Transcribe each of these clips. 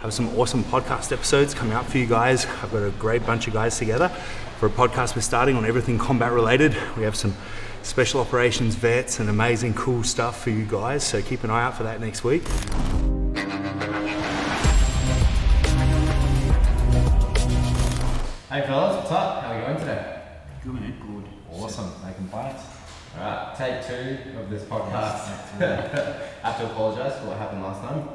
have some awesome podcast episodes coming up for you guys. I've got a great bunch of guys together for a podcast we're starting on everything combat related. We have some special operations vets and amazing cool stuff for you guys, so keep an eye out for that next week. Hey fellas, what's up? How are you going today? Good, man. Good. Awesome. Making bites. Alright, take 2 of this podcast. I have to apologise for what happened last time.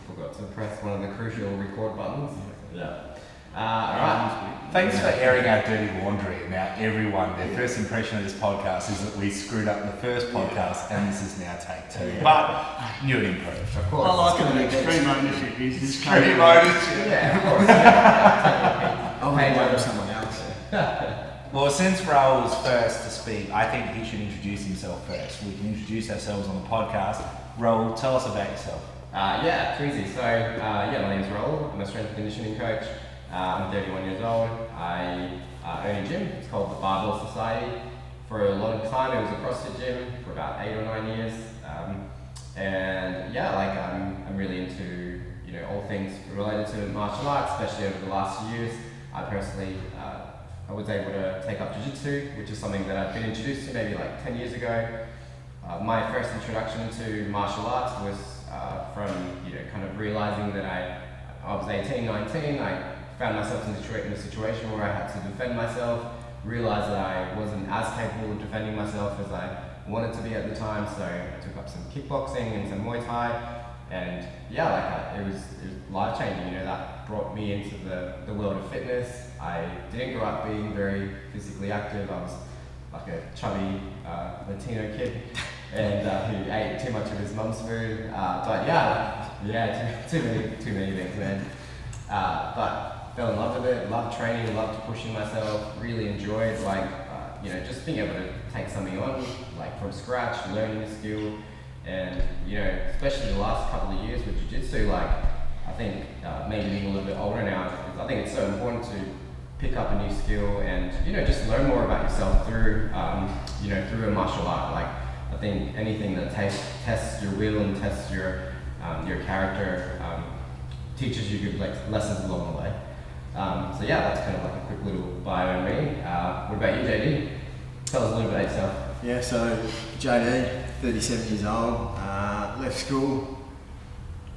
Forgot to press one of the crucial record buttons. Yeah. Alright. Thanks for airing our dirty laundry. Now everyone, their first impression of this podcast is that we screwed up the first podcast and this is now take 2. Yeah. But new and improved. Of course. I like it. Extreme ownership is this extreme ownership. Yeah, of course. Yeah. I'll hand over someone else. Well, since Raoul was first to speak, I think he should introduce himself first. We can introduce ourselves on the podcast. Raoul, tell us about yourself. Yeah, too easy. So, my name is Raoul. I'm a strength and conditioning coach. I'm 31 years old. I own a gym. It's called the Barbell Society. For a long time, it was a CrossFit gym for about 8 or 9 years. I'm really into all things related to martial arts, especially over the last few years. I personally, I was able to take up jiu-jitsu, which is something that I've been introduced to maybe like 10 years ago. My first introduction to martial arts was from kind of realizing that I was 18, 19. I found myself in a situation where I had to defend myself, realized that I wasn't as capable of defending myself as I wanted to be at the time, so I took up some kickboxing and some Muay Thai, and it was life-changing. That brought me into the world of fitness. I didn't grow up being very physically active. I was like a chubby Latino kid and who ate too much of his mum's food. Too many things, man. But fell in love with it, loved training, loved pushing myself, really enjoyed just being able to take something on from scratch, learning a skill, and especially the last couple of years with jiu-jitsu, I think maybe being a little bit older now, I think it's so important to pick up a new skill and just learn more about yourself through through a martial art. I think anything that tests your will and tests your character teaches you good lessons along the way. That's kind of like a quick little bio on me. What about you, JD? Tell us a little bit about yourself. Yeah, so JD, 37 years old, left school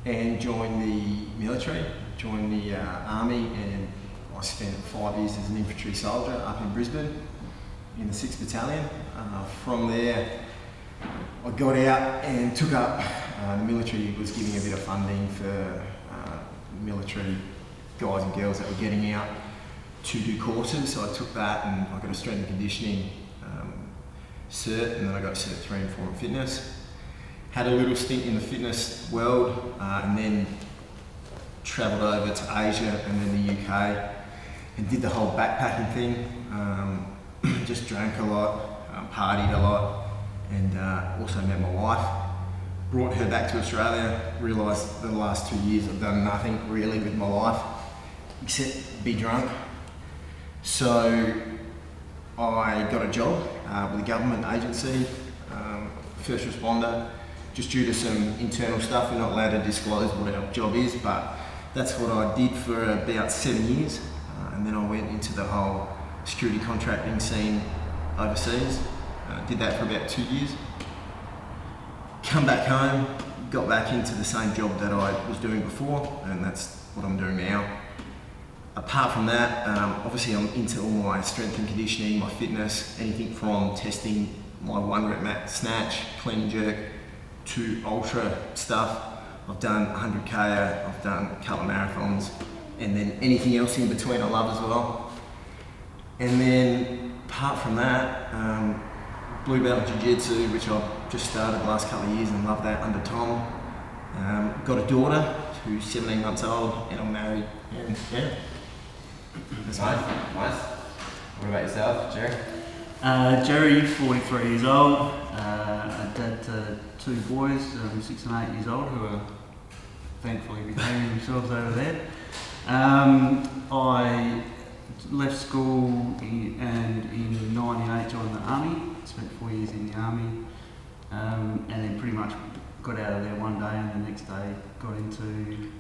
and joined the military, joined the army, and I spent 5 years as an infantry soldier up in Brisbane in the 6th Battalion. From there, I got out and took up, the military was giving a bit of funding for military guys and girls that were getting out to do courses, so I took that and I got a strength and conditioning cert, and then I got cert 3 in form of fitness. Had a little stint in the fitness world, and then travelled over to Asia and then the UK and did the whole backpacking thing. Just drank a lot, partied a lot, and also met my wife. Brought her back to Australia, realised the last 2 years I've done nothing really with my life except be drunk. So I got a job with a government agency, first responder. Just due to some internal stuff, we're not allowed to disclose what our job is, but that's what I did for about 7 years. And then I went into the whole security contracting scene overseas. Did that for about 2 years. Come back home, got back into the same job that I was doing before, and that's what I'm doing now. Apart from that, obviously I'm into all my strength and conditioning, my fitness, anything from testing my 1 rep mat snatch, clean and jerk, to ultra stuff. I've done 100k, I've done a couple of marathons, and then anything else in between I love as well. And then apart from that, blue belt in jiu-jitsu, which I've just started the last couple of years and love that under Tom. Got a daughter who's 17 months old, and I'm married, and yeah. That's nice. What about yourself, Jerry? Jerry, 43 years old, a dad to 2 boys, 6 and 8 years old, who are thankfully behaving themselves over there. I left school and in '98 joined the army, spent 4 years in the army, and then pretty much got out of there one day and the next day got into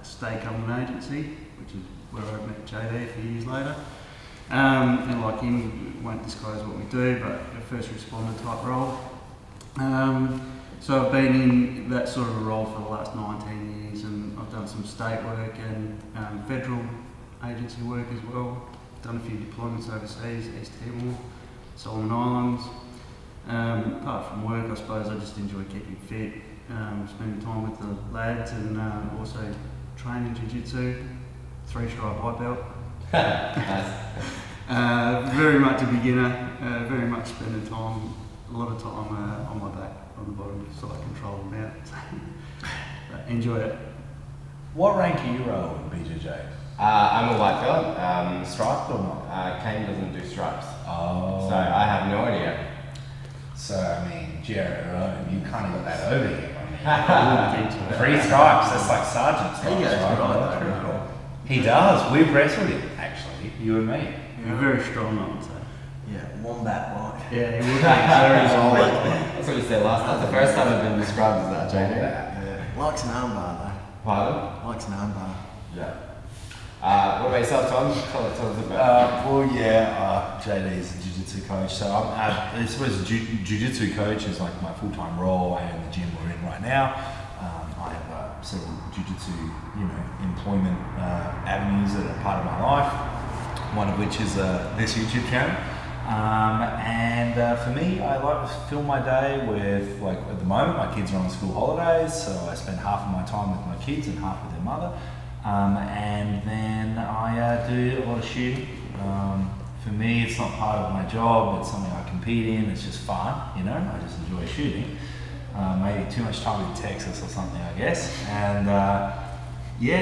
Stay Company Agency, which is where I met JD a few years later. And like him, won't disclose what we do, but a first responder type role. So I've been in that sort of a role for the last 19 years, and I've done some state work and federal agency work as well. Done a few deployments overseas, East Timor, Solomon Islands. Apart from work, I suppose I just enjoy keeping fit, spending time with the lads, and also training jiu-jitsu, 3-stripe white belt. Very much a beginner, very much spending time, a lot of time on my back, on the bottom, so I control them out. But enjoy it. What rank are you roll in BJJ? I'm a white belt, striped or not? Kane doesn't do stripes. Oh. So I have no idea. So, I mean, Jared, you kind of got that over here. I mean, 3 stripes, that's like sergeant stripes. He goes right, Right? He does. We've wrestled him, actually, you and me. You're very strong, I would say. Yeah, wombat like. Yeah, he would be very strong. That's what you said last time. The first time I've been described as that, JD. Yeah. Likes an armbar though. Pardon? Likes an armbar. Yeah. What about yourself, Tom? Tell us about JD is a jiu-jitsu coach, so I suppose jiu-jitsu coach is like my full-time role. I own the gym we're in right now. I have several jiu-jitsu, employment avenues that are part of my life. One of which is this YouTube channel. And for me, I like to fill my day with, like, at the moment, my kids are on school holidays, so I spend half of my time with my kids and half with their mother. And then I do a lot of shooting. For me, it's not part of my job, it's something I compete in, it's just fun, I just enjoy shooting. Maybe too much time in Texas or something, I guess. And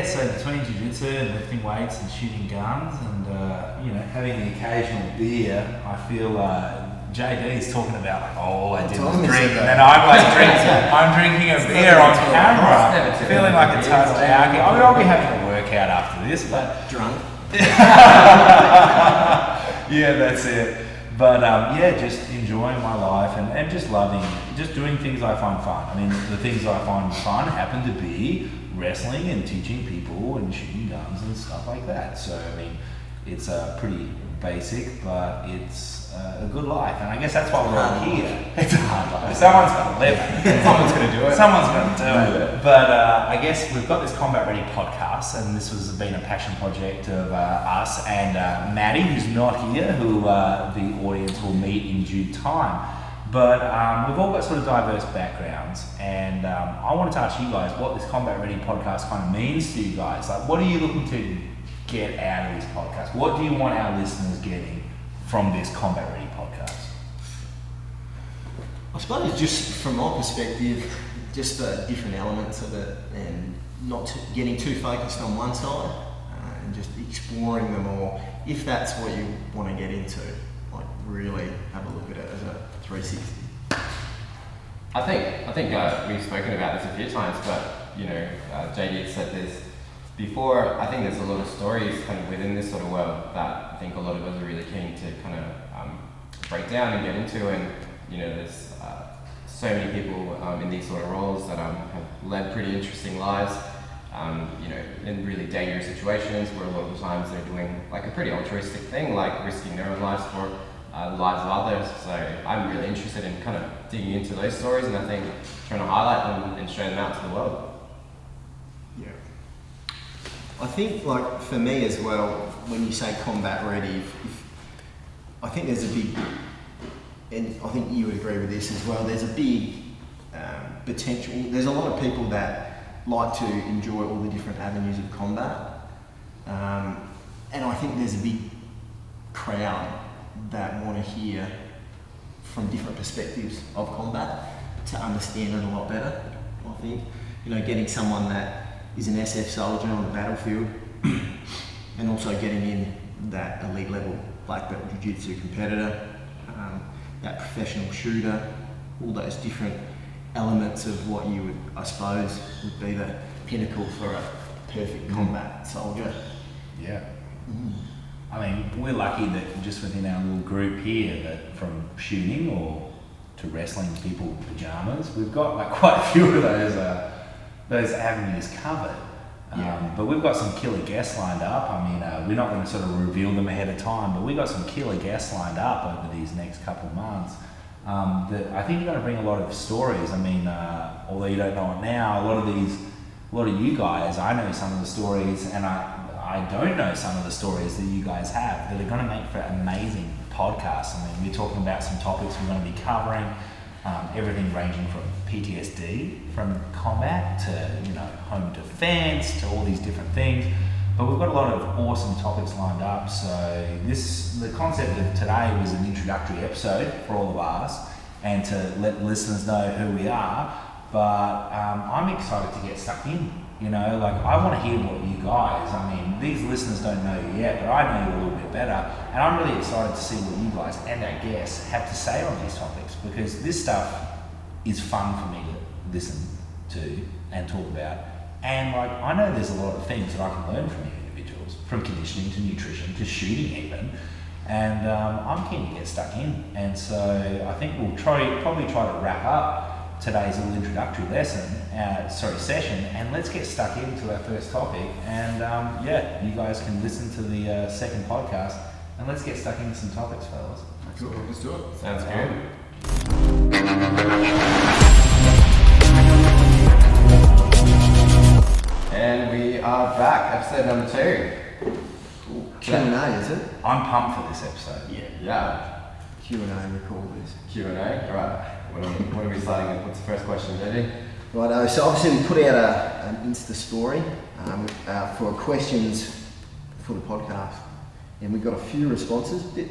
so between jiu-jitsu and lifting weights and shooting guns and, having the occasional beer, I feel JD is talking about, like, all I did was drink, and then I'm like I'm drinking a beer on camera, feeling like a total alky. I mean, I'll be having a workout after this, but Drunk. yeah, that's it. But just enjoying my life and just doing things I find fun. I mean, the things I find fun happen to be wrestling and teaching people and shooting guns and stuff like that. So, I mean, it's pretty basic, but it's a good life. And I guess that's why we're all here. It's a hard life. Someone's going to live it. Someone's going to do it. Someone's going to do it. But I guess we've got this Combat Ready podcast, and this has been a passion project of us and Maddie, who's not here, who the audience will meet in due time. But we've all got sort of diverse backgrounds, and I wanted to ask you guys what this Combat Ready podcast kind of means to you guys. Like, what are you looking to get out of this podcast? What do you want our listeners getting from this Combat Ready podcast? I suppose just from my perspective, just the different elements of it, and not getting too focused on one side, and just exploring them all, if that's what you want to get into. Like, really have a look at it as a 360. I think we've spoken about this a few times, but JD said this before. I think there's a lot of stories kind of within this sort of world that I think a lot of us are really keen to kind of break down and get into. And there's so many people in these sort of roles that have led pretty interesting lives. In really dangerous situations where a lot of the times they're doing like a pretty altruistic thing, like risking their own lives for the lives of others. So I'm really interested in kind of digging into those stories, and I think trying to highlight them and show them out to the world. Yeah. I think, like, for me as well, when you say combat ready, I think there's a big, and I think you would agree with this as well, there's a big potential. There's a lot of people that like to enjoy all the different avenues of combat, and I think there's a big crowd that want to hear from different perspectives of combat to understand it a lot better. I think, getting someone that is an SF soldier on the battlefield and also getting in that elite level black belt jiu-jitsu competitor, that professional shooter, all those different elements of what you would, I suppose, would be the pinnacle for a perfect combat soldier. Yeah. I mean, we're lucky that just within our little group here, that from shooting or to wrestling people in pajamas, we've got like quite a few of those avenues covered. But we've got some killer guests lined up. I mean, we're not going to sort of reveal them ahead of time, but we've got some killer guests lined up over these next couple of months that I think are going to bring a lot of stories. I mean, although you don't know it now, a lot of you guys, I know some of the stories, and I don't know some of the stories that you guys have that are going to make for amazing podcasts. I mean, we're talking about some topics we're going to be covering, everything ranging from PTSD, from combat to home defense, to all these different things. But we've got a lot of awesome topics lined up. So the concept of today was an introductory episode for all of us, and to let listeners know who we are. But I'm excited to get stuck in. I want to hear what you guys, these listeners don't know you yet, but I know you a little bit better. And I'm really excited to see what you guys and our guests have to say on these topics, because this stuff is fun for me to listen to and talk about. And I know there's a lot of things that I can learn from you individuals, from conditioning to nutrition to shooting even. And I'm keen to get stuck in. And so I think we'll probably try to wrap up today's little introductory session, and let's get stuck into our first topic. And you guys can listen to the second podcast, and let's get stuck into some topics, fellas. Cool, let's do it. Sounds good. And we are back, episode number 2. Q&A, is it? I'm pumped for this episode. Yeah. Q&A, we call this. Q&A, right. What are we starting with? What's the first question, JD? Right, so obviously we put out an Insta story for questions for the podcast, and we got a few responses, a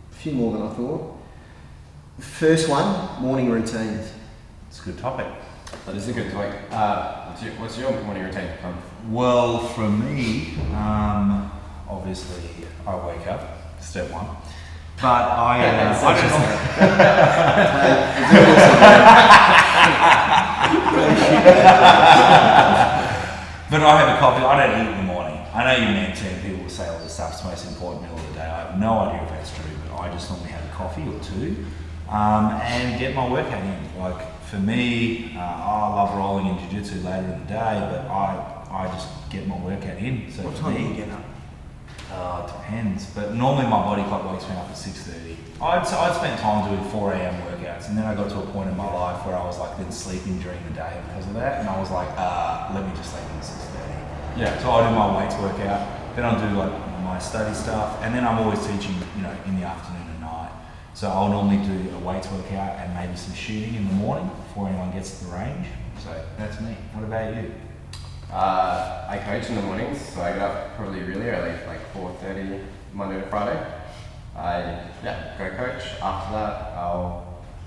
few more than I thought. First one, morning routines. It's a good topic. That is a good topic. What's your morning routine, Tom? Well, for me, obviously I wake up, step one. But I don't know. But I have a coffee. I don't eat in the morning. I know you meant to. People will say all this stuff's the most important meal of the day. I have no idea if that's true, but I just normally have a coffee or two and get my workout in. For me, I love rolling in jiu-jitsu later in the day, but I just get my workout in. So what time do you get up? It depends, but normally my body clock wakes me up at 6:30. I'd spent time doing 4 a.m. workouts, and then I got to a point in my life where I was then sleeping during the day because of that, and I was like, let me just sleep at 6:30. Yeah. So I do my weights workout, then I'll do my study stuff, and then I'm always teaching, in the afternoon and night. So I'll normally do a weights workout and maybe some shooting in the morning before anyone gets to the range. So that's me. What about you? I coach in the mornings, so I get up probably really early, like 4:30 Monday to Friday. I go coach. After that,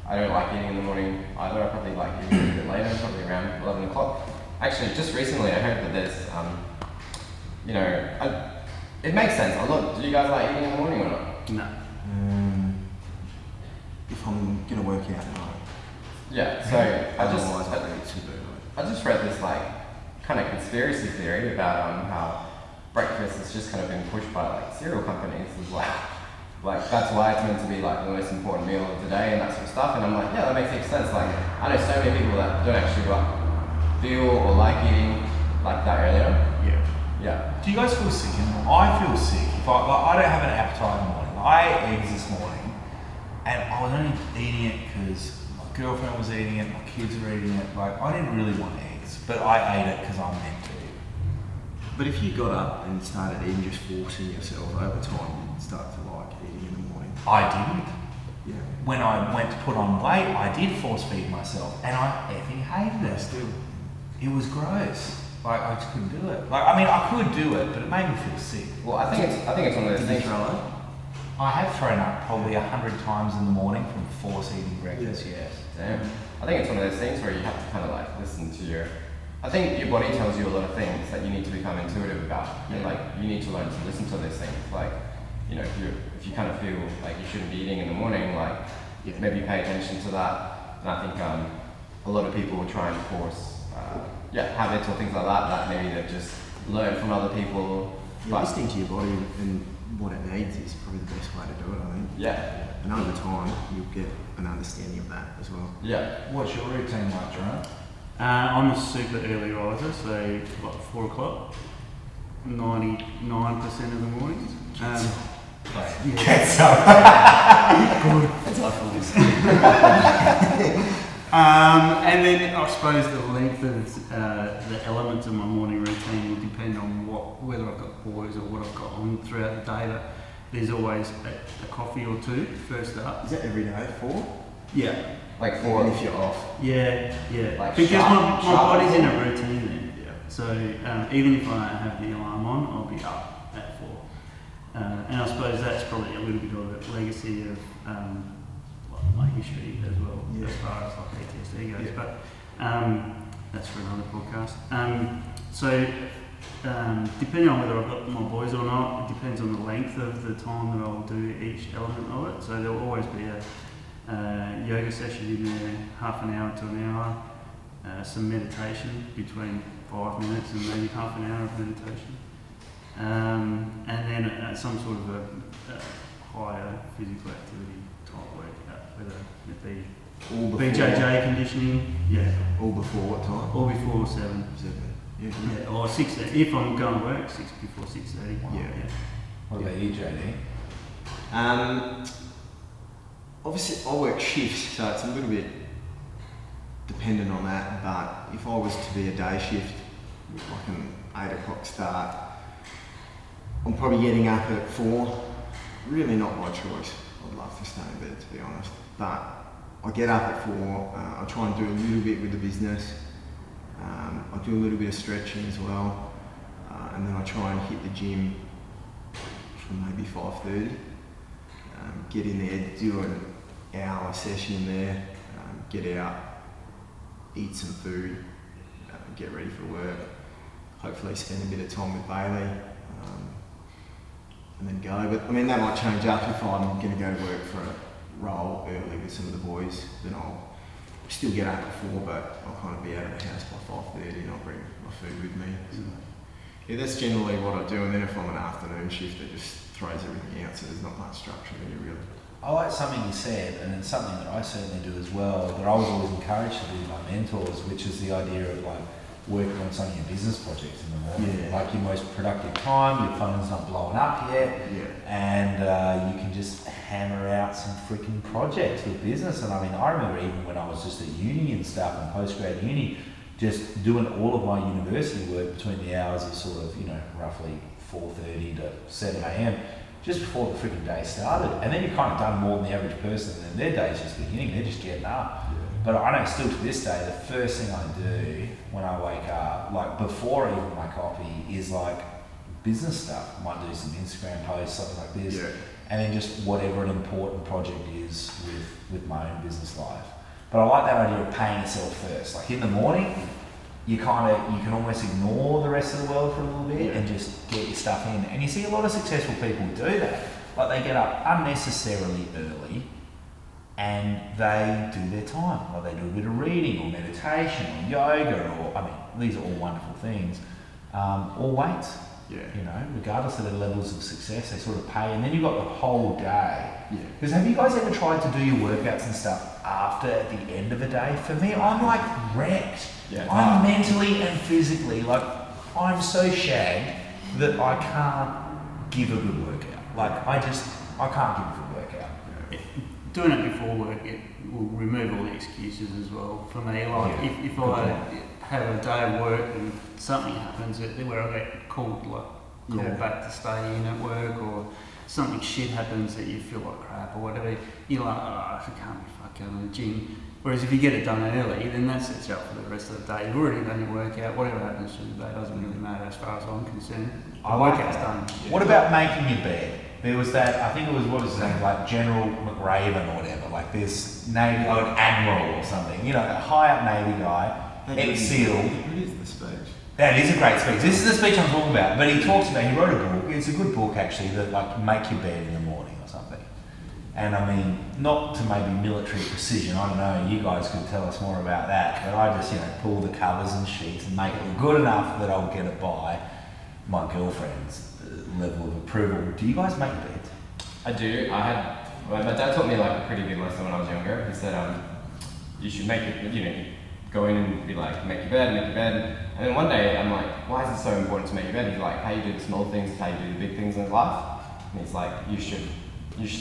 I don't like eating in the morning either. I probably like eating a bit later, probably around 11 o'clock. Actually, just recently I heard that there's, it makes sense. Do you guys like eating in the morning or not? No. If I'm gonna work out, no. Yeah. So I just read this kind of conspiracy theory about how breakfast has just kind of been pushed by cereal companies as that's why it's meant to be the most important meal of the day and that sort of stuff. And I'm like, yeah, that makes sense. I know so many people that don't actually feel or like eating that earlier. Yeah. Do you guys feel sick in the morning? I feel sick. If I don't have an appetite in the morning. I ate eggs this morning, and I was only eating it because my girlfriend was eating it, my kids were eating it. I didn't really want eggs, but I ate it because I'm meant to. But if you got up and started eating, just forcing yourself over time, you'd start to like eating in the morning. I didn't. Yeah. When I went to put on weight, I did force feed myself, and I effing hated it. Still. It was gross. I just couldn't do it. I could do it, but it made me feel sick. Well, I think it's one of those things. Did you throw up? I have thrown up probably 100 times in the morning from force eating breakfast. Yes. Damn. I think it's one of those things where you have to kind of listen to your. I think your body tells you a lot of things that you need to become intuitive about, and you need to learn to listen to those things. If you kind of feel like you shouldn't be eating in the morning, maybe pay attention to that. And I think a lot of people will try and force habits or things like that maybe they've just learned from other people. Listening to your body and what it needs is probably the best way to do it, I think. Yeah. And over time, you'll get an understanding of that as well. Yeah. What's your routine like, Jerome? I'm a super early riser, so like 4 o'clock, 99% of the mornings. Gets up. And then I suppose the length of the elements of my morning routine will depend on whether I've got boys or what I've got on throughout the day. But there's always a coffee or two first up. Is that every day, 4? Yeah. Like Even if you're off. Yeah. Like because my sharp body's in a before? routine then. Yeah. So even if I don't have the alarm on, I'll be up at 4. And I suppose that's probably a little bit of a legacy of my history as well, Yeah. as far as like PTSD goes. Yeah. But that's for another podcast. Depending on whether I've got my boys or not, it depends on the length of the time that I'll do each element of it. So there'll always be a yoga session in there, half an hour to an hour, some meditation between 5 minutes and maybe half an hour of meditation, and then some sort of a higher physical activity type workout, whether it be All before, BJJ conditioning, all before what time? or before 7. 7. Yeah. Or 6. If I'm going to work, before 6:30. Yeah. What about you, JD? Obviously, I work shifts, so it's a little bit dependent on that. But if I was to be a day shift, like an 8 o'clock start, I'm probably getting up at 4. Really not my choice. I'd love to stay in bed, to be honest. But I get up at 4. I try and do a little bit with the business. I do a little bit of stretching as well, and then I try and hit the gym from maybe 5:30. Get in there, do an hour session in there, get out, eat some food, get ready for work, hopefully spend a bit of time with Bailey, and then go. But I mean, that might change up if I'm going to go to work for a role early with some of the boys. Then I'll still get up at 4, but I'll kind of be out of the house by 5:30 and I'll bring my food with me. So, yeah, that's generally what I do. And then if I'm an afternoon shift, it just throws everything out, so there's not much structure there really. I like something you said, and it's something that I certainly do as well, that I was always encouraged to do by mentors, which is the idea of like working on some of your business projects in the morning. Yeah. Like your most productive time, your phone's not blowing up yet, and you can just hammer out some freaking projects with business. And I mean, I remember even when I was just at uni and stuff, and post-grad uni, just doing all of my university work between the hours of sort of, roughly 4:30 to 7 a.m, just before the freaking day started. And then you're kind of done more than the average person, and their day's just beginning, they're just getting up. But I know still to this day, the first thing I do when I wake up, like before I even my coffee, is like business stuff. I might do some Instagram posts, something like this, and then just whatever an important project is with my own business life. But I like that idea of paying yourself first. Like in the morning, you can almost ignore the rest of the world for a little bit and just get your stuff in. And you see a lot of successful people do that. Like they get up unnecessarily early and they do their time. Like they do a bit of reading or meditation or yoga or, I mean, these are all wonderful things. Or weights. Regardless of their levels of success, they sort of pay. And then you've got the whole day. Because have you guys ever tried to do your workouts and stuff after at the end of a day? For me, I'm like wrecked. I'm mentally and physically, like, I'm so shagged that I can't give a good workout. Like, I can't give a good workout. Doing it before work, it will remove all the excuses as well for me. Like, if I have a day of work and something happens where I get called back to stay in at work, or something shit happens that you feel like crap or whatever, you're like, I can't be fucking in the gym. Whereas if you get it done early, then that sets you up for the rest of the day. You've already done your workout. Whatever happens through the day doesn't really matter as far as I'm concerned. The workout's done. What about making your bed? There was that, I think it was, what was his name, like General McRaven or whatever, like this Navy, like an Admiral or something, a high up Navy guy, ex-SEAL. It is the speech. That is a great speech. This is the speech I'm talking about. But he talks about, he wrote a book, it's a good book actually, that like make your bed in the morning or something. And I mean, not to maybe military precision, I don't know, you guys could tell us more about that, but I just, pull the covers and sheets and make it look good enough that I'll get it by my girlfriend's level of approval. Do you guys make beds? I do. My dad taught me like a pretty good lesson when I was younger. He said, you should make it, go in and be like, make your bed. And then one day I'm like, why is it so important to make your bed? He's like, how you do the small things is how you do the big things in life. And he's like, you should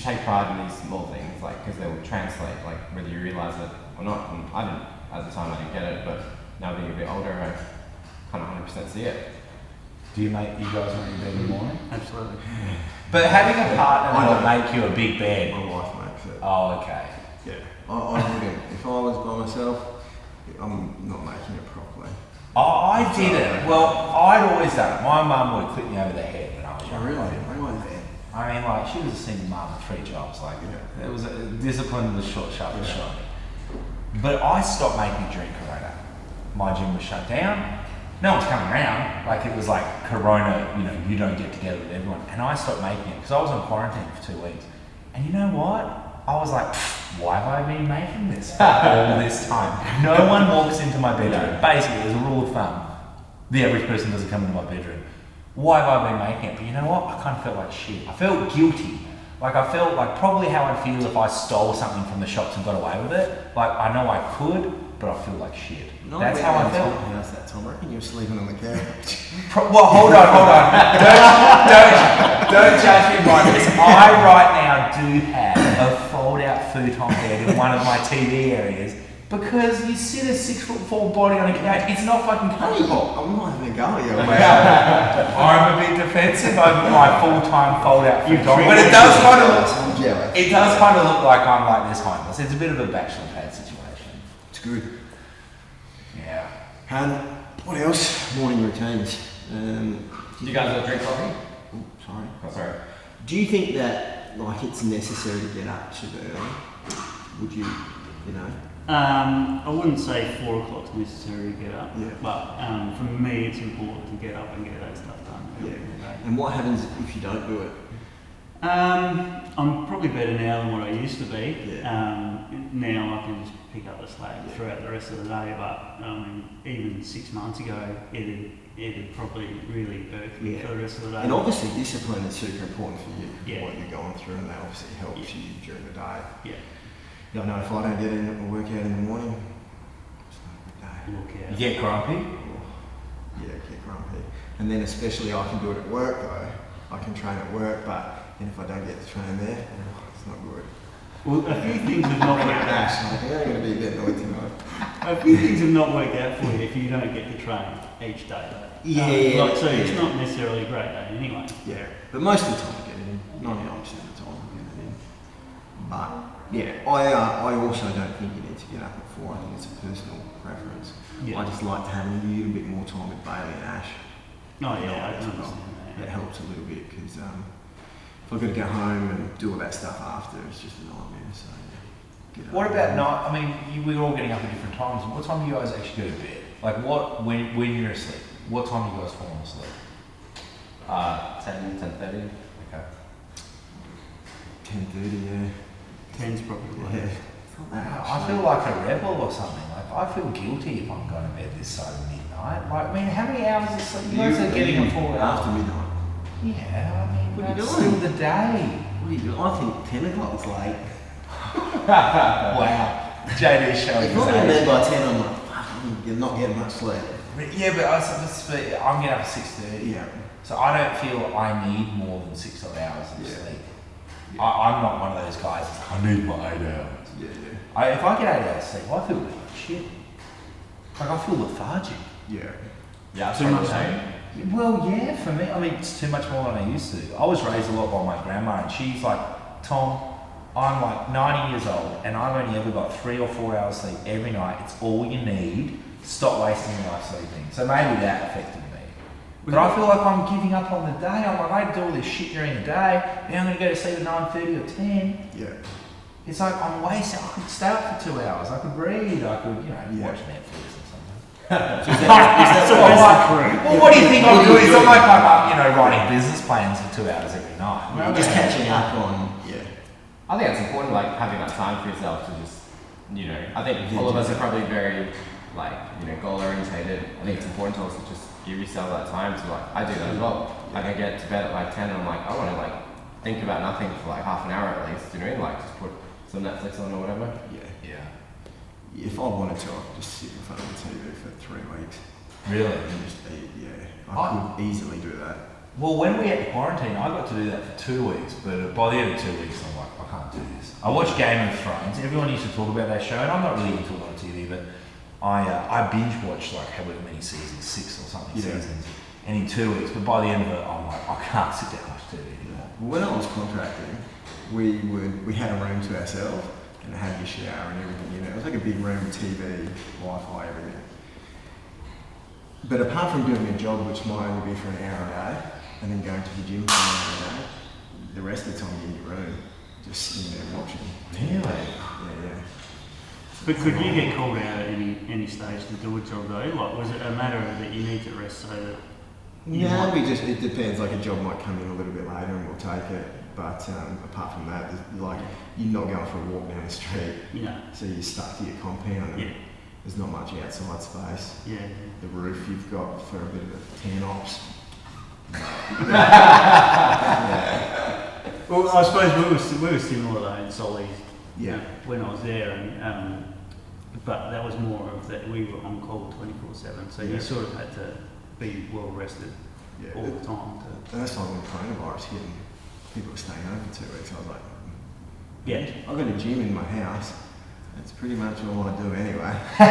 take pride in these small things, like, because they will translate, like, whether you realize it or not. And I didn't, at the time I didn't get it, but now being a bit older, I kind of 100% see it. Do you guys make your bed in the morning? Absolutely. But having a partner that will make you a big bed. My wife makes it. Oh, okay. Yeah. I wouldn't. If I was by myself, I'm not making it properly. Oh, I did it. Well, I'd always done it. My mum would clip me over the head when I was young. Really? I mean, like, she was a single mum with 3 jobs. Like, it was discipline was short, sharp, and shiny. But I stopped making it during Corona. My gym was shut down. No one's coming around. Like, it was like Corona, you know, you don't get together with everyone. And I stopped making it because I was on quarantine for 2 weeks. And you know what? I was like, why have I been making this for all this time? No one walks into my bedroom. Basically, there's a rule of thumb. The average person doesn't come into my bedroom. Why have I been making it? But you know what? I kind of felt like shit. I felt guilty. Like, I felt like probably how I'd feel if I stole something from the shops and got away with it. Like, I know I could, but I feel like shit. That's how I felt. How's that, Tom? I reckon you're sleeping on the couch. Well, hold on. Don't judge me by this. I right now do have a fold-out futon bed in one of my TV areas because you sit a 6'4" body on a couch. It's not fucking comfortable. I'm not having a go at you. I'm a bit defensive over my full-time fold-out futon, but it does kind of look like I'm like this homeless. It's a bit of a bachelor pad situation. It's good. Yeah. And what else? Morning routines. Do you guys all drink coffee? Oh, sorry. Oh, sorry. Do you think that like it's necessary to get up super early? Would you, you know? I wouldn't say 4 o'clock's necessary to get up, Yeah. but for me it's important to get up and get that stuff done. Yeah. And what happens if you don't do it? I'm probably better now than what I used to be. Yeah. Now I can just pick up the slack throughout the rest of the day, but even 6 months ago it'd probably really irk me for the rest of the day. And obviously discipline is super important for you, Yeah. what you're going through, and that obviously helps you during the day. Yeah. I know if I don't get in a workout in the morning, it's not a good day. Look out. You get grumpy? Yeah, get grumpy. And then especially I can do it at work though. I can train at work, but then if I don't get to train there, it's not good. Well, a few things have not worked out. I'm going to be a bit annoyed tonight. A few things have not worked out for you if you don't get to train each day. So it's not necessarily a great day anyway. Yeah, but most of the time I get it in. 99% of the time I get it in. But yeah, I also don't think you need to get up at 4. I think it's a personal preference. Yeah. I just like to have a little bit more time with Bailey and Ash. Oh yeah, I as can well. understand that. It helps a little bit because if I've got to go home and do all that stuff after, it's just a nightmare. So yeah, get What up. about night? I mean, we're all getting up at different times. What time do you guys actually go to bed? Like, when you're asleep? What time do you guys fall asleep? 10:30. Okay. 10:30, yeah. 10's probably Yeah. late. I feel like a rebel or something. Like, I feel guilty if I'm going to bed this side of midnight. Like, I mean, how many hours of sleep? You guys are getting a full hour. After midnight. Yeah, I mean, What are you that's doing? still the day. What are you doing? I think 10 o'clock's late. Wow. JD's showing If his I'm in bed age. by 10, I'm like, fuck, I'm not getting much sleep. Yeah, but I'm getting up at 6:30. Yeah. So I don't feel I need more than 6 odd hours of Yeah. sleep. Yeah. I'm not one of those guys that's, I need my 8 hours. Yeah. If I get 8 hours sleep, I feel like shit. Like, I feel lethargic. Yeah. Yeah, Too much sleep. Well, yeah, for me, I mean, it's too much more than I used to. I was raised a lot by my grandma, and she's like, Tom, I'm like 90 years old, and I've only ever got 3 or 4 hours sleep every night. It's all you need. Stop wasting your life sleeping. So maybe that affected me. But I feel like I'm giving up on the day. I'm like, I do all this shit during the day. Now I'm going to go to sleep at 9:30 or 10. Yeah. It's like I'm wasting. I could stay up for 2 hours. I could read. I could, Yeah. watch Netflix or something. Well, what do you think I'm doing? It's not like I'm up, writing business plans for 2 hours every night. You're just catching up on, yeah. I think it's important, like, having that time for yourself to just, I think all of us are probably very, like, goal orientated. I think it's important to also just give yourself that time to, like, I do that as well. I can get to bed at like 10 and I'm like, I want to, like, think about nothing for like half an hour at least, like, just put some Netflix on or whatever. Yeah. if I wanted to, I could just sit in front of the TV for 3 weeks Really? and just eat. Yeah, I could easily do that. Well, when we had the quarantine, I got to do that for 2 weeks, but by the end of 2 weeks, I'm like, I can't do this. I watched Game of Thrones. Everyone used to talk about that show, and I'm not really into a lot of TV, but I binge watched like however many seasons, 6 or something seasons, and in 2 weeks. But by the end of it, I'm like, I can't sit down and watch TV anymore. Well, when I was contracting, we had a room to ourselves, and it had your shower and everything in it. It was like a big room with TV, Wi-Fi, everything. But apart from doing a job which might only be for an hour a day, and then going to the gym for an hour a day, the rest of the time you're in your room, just sitting there watching. Really? Yeah. But could you get called out at any stage to do a job though? Like, was it a matter of that you need to rest so that? No, it depends. Like a job might come in a little bit later and we'll take it. But apart from that, like you're not going for a walk down the street. Yeah. So you're stuck to your compound. And Yeah. there's not much outside space. Yeah. The roof you've got for a bit of a tan ops. Well, I suppose we were similar though in Solly's. Yeah. When I was there, and but that was more of that we were on call 24/7, so you sort of had to be well rested all the time. And that's like when coronavirus hit and people were staying home for 2 weeks. I was like, Yeah. I've got a gym in my house. That's pretty much all I do anyway. I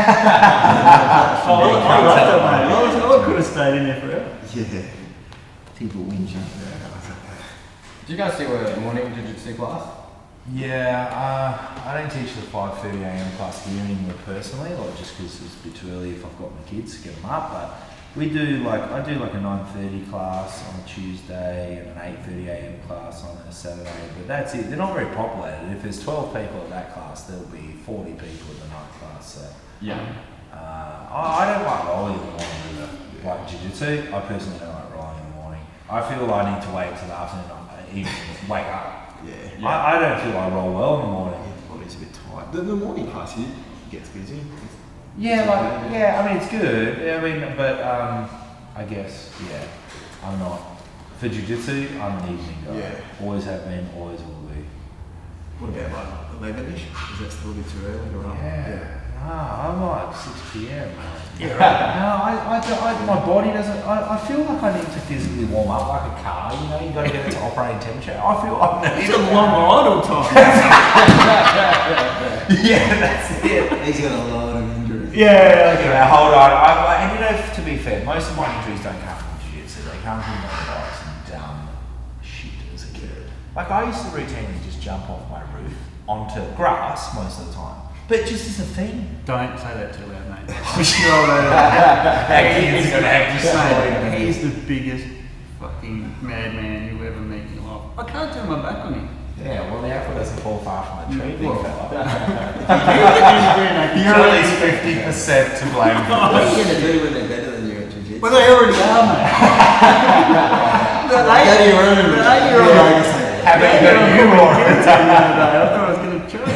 could have stayed in there forever. Yeah. People whinging. Yeah, I was like, Do you guys do a morning jiu-jitsu class? Yeah, I don't teach the 5:30 a.m. class here anymore personally, like just because it's a bit too early if I've got my kids to get them up. But I do like a 9:30 class on a Tuesday and an 8:30 a.m. class on a Saturday. But that's it. They're not very populated. If there's 12 people at that class, there'll be 40 people at the night class. So Yeah. I don't like rolling in the morning either. Like jiu-jitsu, I personally don't like rolling in the morning. I feel I need to wait till the afternoon, even wake up. yeah. I don't feel I roll well in the morning. The body's a bit tight. The morning class here gets busy. I mean it's good. I mean, but I guess I'm not for jiu-jitsu. I'm an evening guy. Yeah. Always have been, always will be. What about like 11ish? Is that still a bit too early to run? I'm like 6 p.m. Yeah, right. No, my body doesn't. I feel like I need to physically warm up like a car. You know, you got to get it to operating temperature. I feel I need It's a long idle time. Yeah, that's it. He's got a lot of injuries. Yeah, okay. Yeah, hold on. And you know, to be fair, most of my injuries don't come from jiu-jitsu. They come from motorbikes and dumb shit as a kid. Like I used to routinely just jump off my roof onto grass most of the time. But just as a thing. Don't say that too loud, mate. Our kids are going to have to say Mate, he's the biggest fucking madman you'll ever meet in your life. I can't turn my back on him. Yeah, well, the apple doesn't fall far from the tree, big fella. You're You're at least 50% to blame. What are you going to do when they're better than you at jiu-jitsu? Well, they already are, mate. Go to your room. How about you or I thought I was going to choke.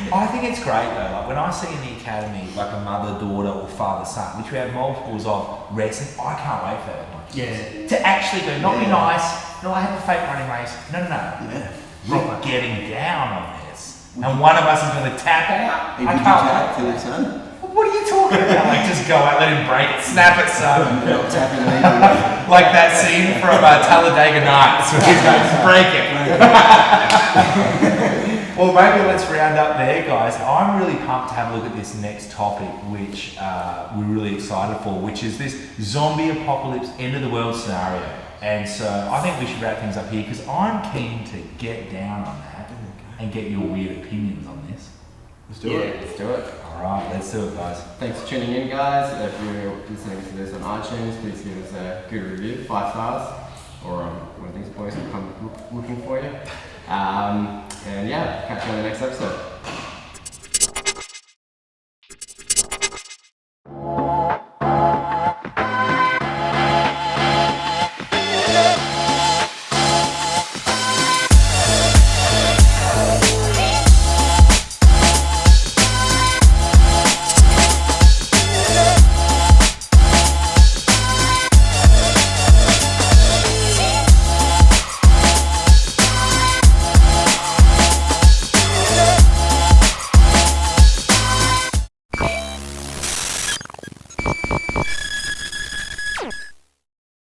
I think it's great though, like when I see in the academy like a mother, daughter or father, son, which we have multiples of wrestling, I can't wait for that. Yeah. To actually go, not be nice, not have a fake running race, no. Yeah. We're getting down on this. And one of us is going to tap out. Hey, I would you can't tap wait. Philip, son? What are you talking about? Like just go out, let him break it, snap it, son. You're not tapping me. Like that scene from Talladega Nights where he's going to break it. Well, maybe let's round up there, guys. I'm really pumped to have a look at this next topic, which we're really excited for, which is this zombie apocalypse, end of the world scenario. And so I think we should wrap things up here because I'm keen to get down on that and get your weird opinions on this. Let's do it. Let's do it. All right, let's do it, guys. Thanks for tuning in, guys. If you're listening to this on iTunes, please give us a good review, 5 stars, or one of these boys will come looking for you. And yeah, catch you on the next episode.